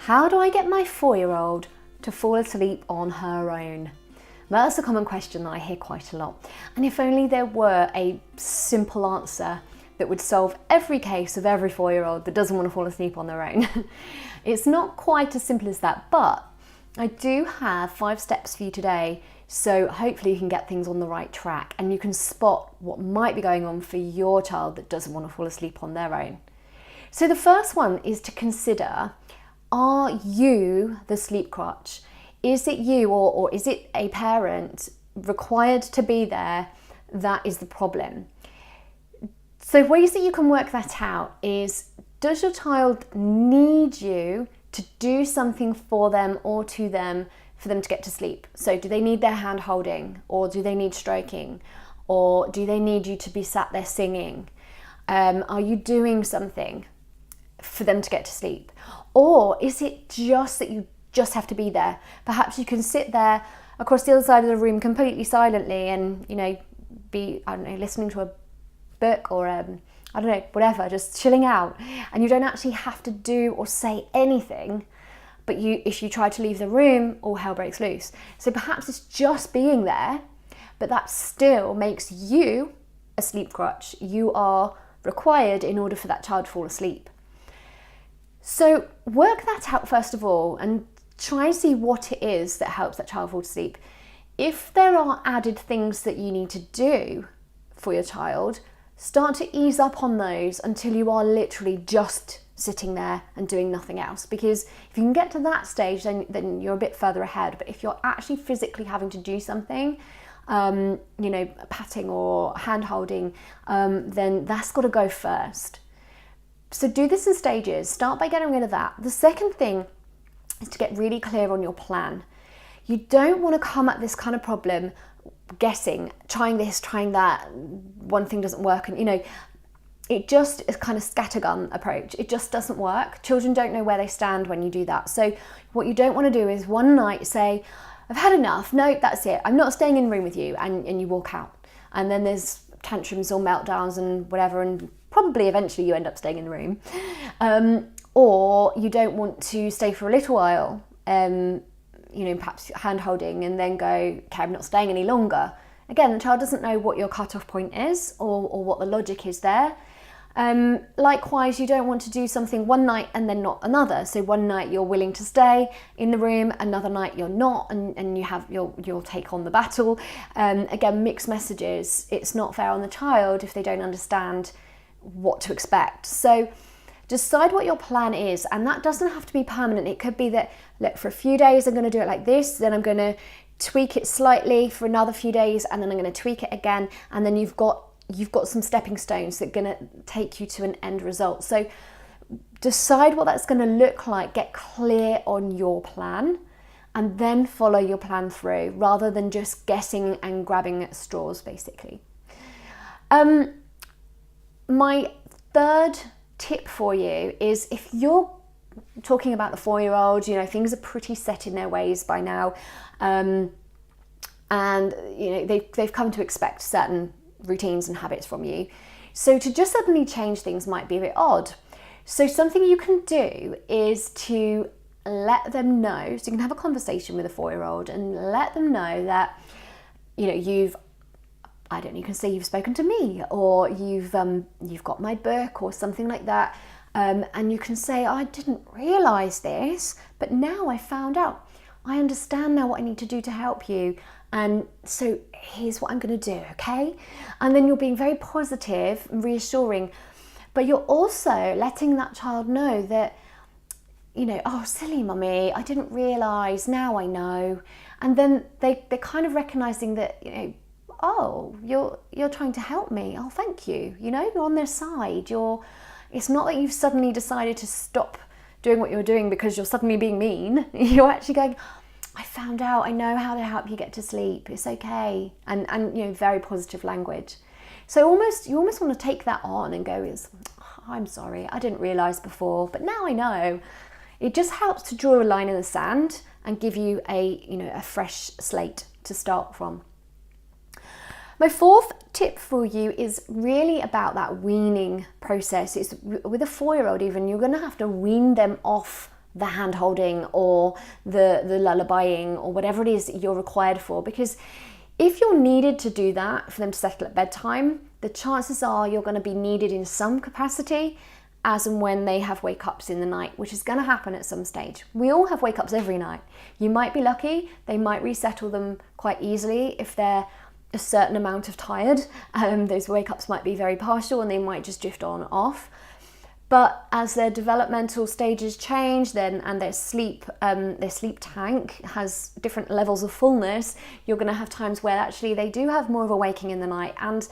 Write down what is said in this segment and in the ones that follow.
How do I get my 4-year-old to fall asleep on her own? That's a common question that I hear quite a lot. And if only there were a simple answer that would solve every case of every 4-year-old that doesn't want to fall asleep on their own. It's not quite as simple as that, but I do have 5 steps for you today, so hopefully you can get things on the right track and you can spot what might be going on for your child that doesn't want to fall asleep on their own. So the first one is to consider, are you the sleep crutch? Is it you or is it a parent required to be there that is the problem? So ways that you can work that out is, does your child need you to do something for them or to them for them to get to sleep? So do they need their hand holding, or do they need stroking, or do they need you to be sat there singing? Are you doing something for them to get to sleep? Or is it just that you just have to be there? Perhaps you can sit there across the other side of the room completely silently and, be, listening to a book or, whatever, just chilling out. And you don't actually have to do or say anything, but if you try to leave the room, all hell breaks loose. So perhaps it's just being there, but that still makes you a sleep crutch. You are required in order for that child to fall asleep. So work that out first of all and try and see what it is that helps that child fall asleep. If there are added things that you need to do for your child, start to ease up on those until you are literally just sitting there and doing nothing else. Because if you can get to that stage, then you're a bit further ahead. But if you're actually physically having to do something, patting or hand holding, then that's got to go first. So do this in stages. Start by getting rid of that. The second thing is to get really clear on your plan. You don't want to come at this kind of problem guessing, trying this, trying that, one thing doesn't work, and it just is kind of scattergun approach. It just doesn't work. Children don't know where they stand when you do that. So what you don't want to do is one night say, I've had enough, no, that's it, I'm not staying in the room with you, and you walk out. And then there's tantrums or meltdowns and whatever, and probably eventually you end up staying in the room. Or you don't want to stay for a little while, perhaps hand holding, and then go, okay, I'm not staying any longer. Again, the child doesn't know what your cut-off point is or what the logic is there. Likewise, you don't want to do something one night and then not another. So one night you're willing to stay in the room, another night you're not, and you have your take on the battle. Again, mixed messages. It's not fair on the child if they don't understand what to expect. So decide what your plan is, and that doesn't have to be permanent. It could be that, look, for a few days I'm going to do it like this, then I'm going to tweak it slightly for another few days, and then I'm going to tweak it again, and then you've got some stepping stones that are going to take you to an end result. So decide what that's going to look like, get clear on your plan, and then follow your plan through, rather than just guessing and grabbing at straws, basically. My third tip for you is, if you're talking about the 4-year-old, things are pretty set in their ways by now, and they've come to expect certain routines and habits from you. So to just suddenly change things might be a bit odd. So something you can do is to let them know, so you can have a conversation with a 4-year-old and let them know that, you can say you've spoken to me, or you've got my book or something like that. And you can say, I didn't realise this, but now I found out. I understand now what I need to do to help you. And so here's what I'm going to do, okay? And then you're being very positive and reassuring, but you're also letting that child know that, oh, silly mummy, I didn't realise, now I know. And then they're kind of recognising that, oh, you're trying to help me. Oh, thank you. You're on their side. It's not that you've suddenly decided to stop doing what you're doing because you're suddenly being mean. You're actually going, I found out, I know how to help you get to sleep. It's okay. And very positive language. So you almost want to take that on and go, I'm sorry, I didn't realise before, but now I know. It just helps to draw a line in the sand and give you a fresh slate to start from. My fourth tip for you is really about that weaning process. It's with a 4-year-old even, you're going to have to wean them off the hand holding or the lullabying or whatever it is that you're required for. Because if you're needed to do that for them to settle at bedtime, the chances are you're going to be needed in some capacity as and when they have wake-ups in the night, which is going to happen at some stage. We all have wake-ups every night. You might be lucky, they might resettle them quite easily if they're a certain amount of tired. Those wake-ups might be very partial and they might just drift on off. But as their developmental stages change and their sleep tank has different levels of fullness, you're going to have times where actually they do have more of a waking in the night. And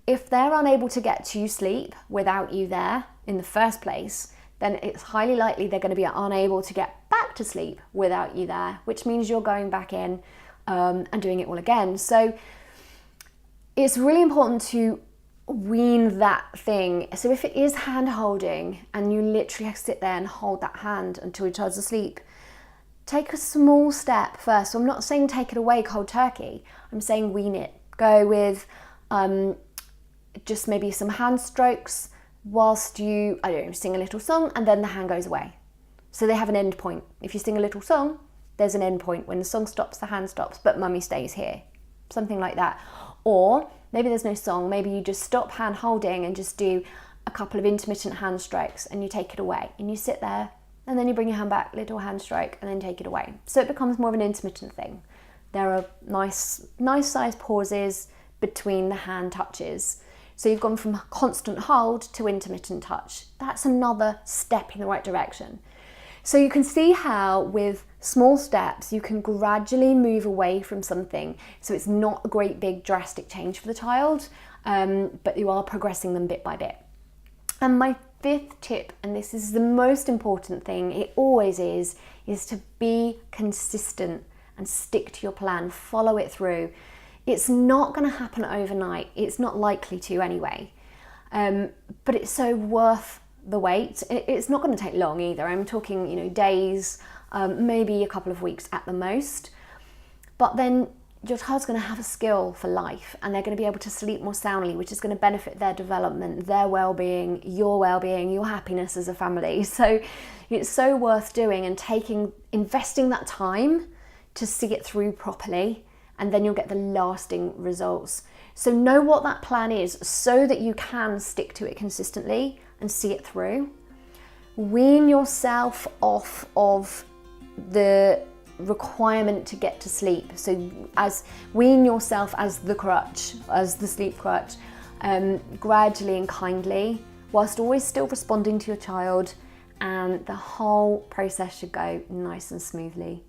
if they're unable to get to sleep without you there in the first place, then it's highly likely they're going to be unable to get back to sleep without you there, which means you're going back in and doing it all again. So it's really important to wean that thing. So if it is hand holding and you literally have to sit there and hold that hand until your child's asleep, take a small step first. So I'm not saying take it away cold turkey. I'm saying wean it. Go with just maybe some hand strokes whilst you, I don't know, sing a little song, and then the hand goes away. So they have an end point. If you sing a little song, there's an end point. When the song stops, the hand stops, but mummy stays here. Something like that. Or maybe there's no song, maybe you just stop hand holding and just do a couple of intermittent hand strokes and you take it away and you sit there and then you bring your hand back, little hand stroke, and then take it away. So it becomes more of an intermittent thing. There are nice size pauses between the hand touches. So you've gone from constant hold to intermittent touch. That's another step in the right direction. So you can see how with small steps you can gradually move away from something. So it's not a great big drastic change for the child, but you are progressing them bit by bit. And my fifth tip, and this is the most important thing, it always is to be consistent and stick to your plan, follow it through. It's not going to happen overnight. It's not likely to anyway, but it's so worth the wait. It's not going to take long either. I'm talking, days, maybe a couple of weeks at the most. But then your child's going to have a skill for life and they're going to be able to sleep more soundly, which is going to benefit their development, their well-being, your happiness as a family. So it's so worth doing and investing that time to see it through properly, and then you'll get the lasting results. So know what that plan is so that you can stick to it consistently and see it through. Wean yourself off of the requirement to get to sleep. So wean yourself as the crutch, as the sleep crutch, gradually and kindly, whilst always still responding to your child, and the whole process should go nice and smoothly.